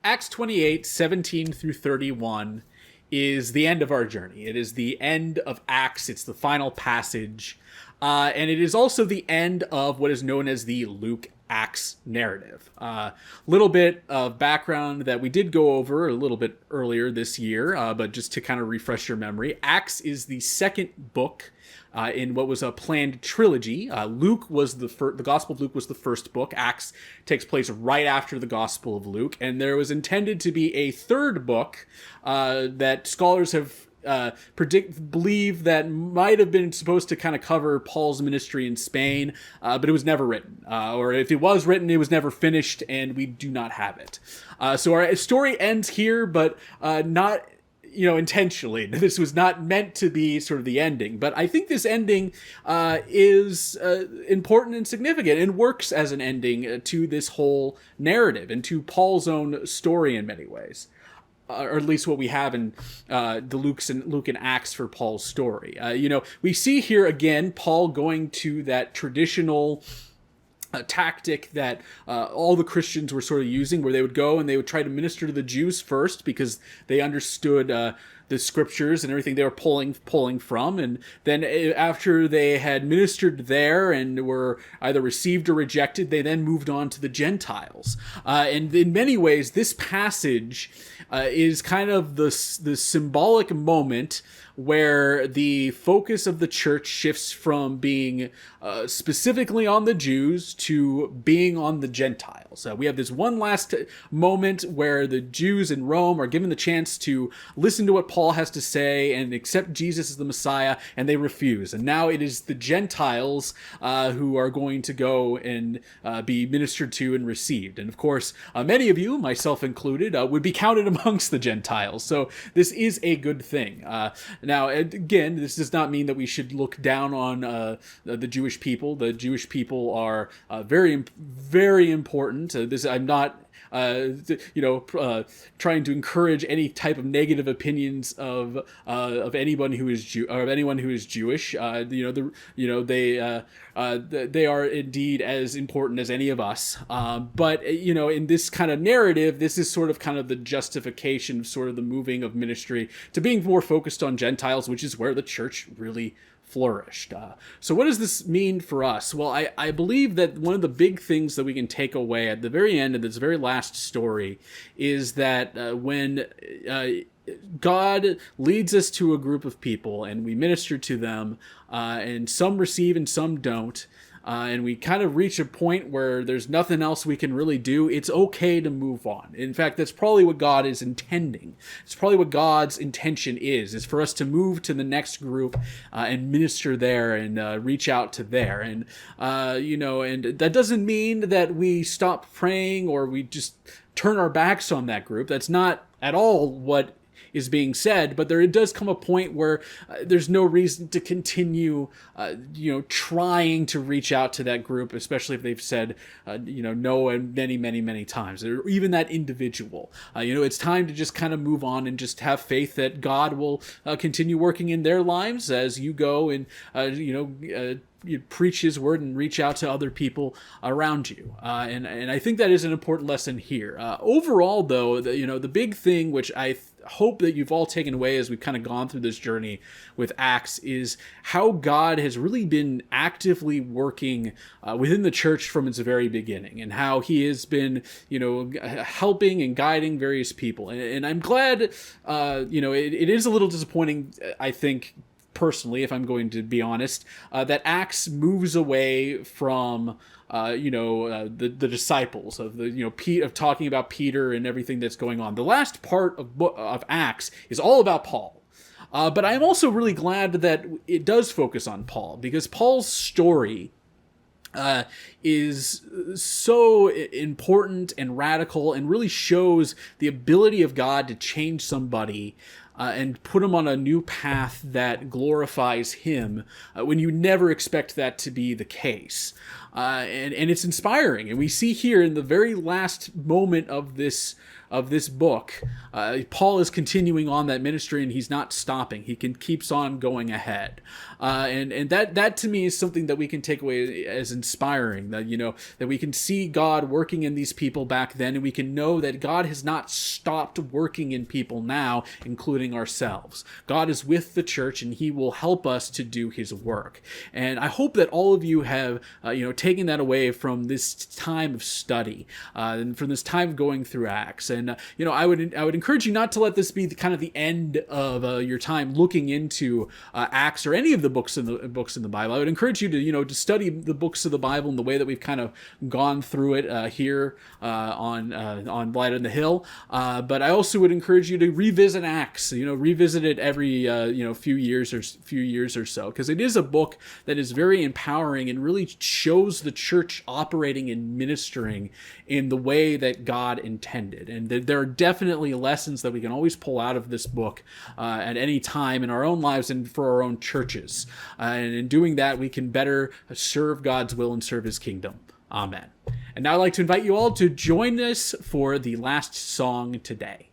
Acts 28, 17 through 31 is the end of our journey. It is the end of Acts. It's the final passage. And it is also the end of what is known as the Luke Acts narrative. Little bit of background that we did go over a little bit earlier this year, but just to kind of refresh your memory, Acts is the second book in what was a planned trilogy. Luke was the Gospel of Luke was the first book. Acts takes place right after the Gospel of Luke, and there was intended to be a third book that scholars have believe that might have been supposed to kind of cover Paul's ministry in Spain, but it was never written. Or if it was written, it was never finished, and we do not have it. So our story ends here, but not intentionally. This was not meant to be sort of the ending, but I think this ending is important and significant and works as an ending to this whole narrative and to Paul's own story in many ways. Or at least what we have in the Luke and Acts for Paul's story. We see here again Paul going to that traditional tactic that all the Christians were sort of using, where they would go and they would try to minister to the Jews first because they understood the scriptures and everything they were pulling from, and then after they had ministered there and were either received or rejected, they then moved on to the Gentiles. And in many ways, this passage is kind of the symbolic moment where the focus of the church shifts from being specifically on the Jews to being on the Gentiles. We have this one last moment where the Jews in Rome are given the chance to listen to what Paul has to say and accept Jesus as the Messiah, and they refuse. And now it is the Gentiles who are going to go and be ministered to and received. And of course, many of you, myself included, would be counted amongst the Gentiles. So this is a good thing. Now, again, this does not mean that we should look down on the Jewish people. The Jewish people are very, very important. I'm not trying to encourage any type of negative opinions of anyone who is anyone who is Jewish. They are indeed as important as any of us. But in this kind of narrative, this is sort of the justification of sort of the moving of ministry to being more focused on Gentiles, which is where the church really flourished. So what does this mean for us? Well, I believe that one of the big things that we can take away at the very end of this very last story is that when God leads us to a group of people and we minister to them, and some receive and some don't, and we kind of reach a point where there's nothing else we can really do, it's okay to move on. In fact, that's probably what God is intending. It's probably what God's intention is for us to move to the next group and minister there and reach out to there. And, and that doesn't mean that we stop praying or we just turn our backs on that group. That's not at all what is being said, but there does come a point where there's no reason to continue, trying to reach out to that group, especially if they've said, no, and many, many, many times, or even that individual. It's time to just kind of move on and just have faith that God will continue working in their lives as you go and, you preach his word and reach out to other people around you. And I think that is an important lesson here. Overall, though, the big thing, which I hope that you've all taken away as we've kind of gone through this journey with Acts, is how God has really been actively working within the church from its very beginning, and how he has been, helping and guiding various people. And I'm glad, it is a little disappointing, I think, personally, if I'm going to be honest, that Acts moves away from the disciples of of talking about Peter and everything that's going on. The last part of Acts is all about Paul. But I'm also really glad that it does focus on Paul, because Paul's story is so important and radical and really shows the ability of God to change somebody and put him on a new path that glorifies him when you never expect that to be the case. and it's inspiring. And we see here in the very last moment of this book, Paul is continuing on that ministry, and he's not stopping. He keeps on going ahead, and that to me is something that we can take away as inspiring. That that we can see God working in these people back then, and we can know that God has not stopped working in people now, including ourselves. God is with the church, and He will help us to do His work. And I hope that all of you have taken that away from this time of study, and from this time of going through Acts. And I would encourage you not to let this be the end of your time looking into Acts or any of the books in the Bible. I would encourage you to study the books of the Bible in the way that we've kind of gone through it here on Light on the Hill. But I also would encourage you to revisit Acts. Revisit it every few years or so, because it is a book that is very empowering and really shows the church operating and ministering in the way that God intended. And there are definitely lessons that we can always pull out of this book at any time in our own lives and for our own churches. And in doing that, we can better serve God's will and serve His kingdom. Amen. And now I'd like to invite you all to join us for the last song today.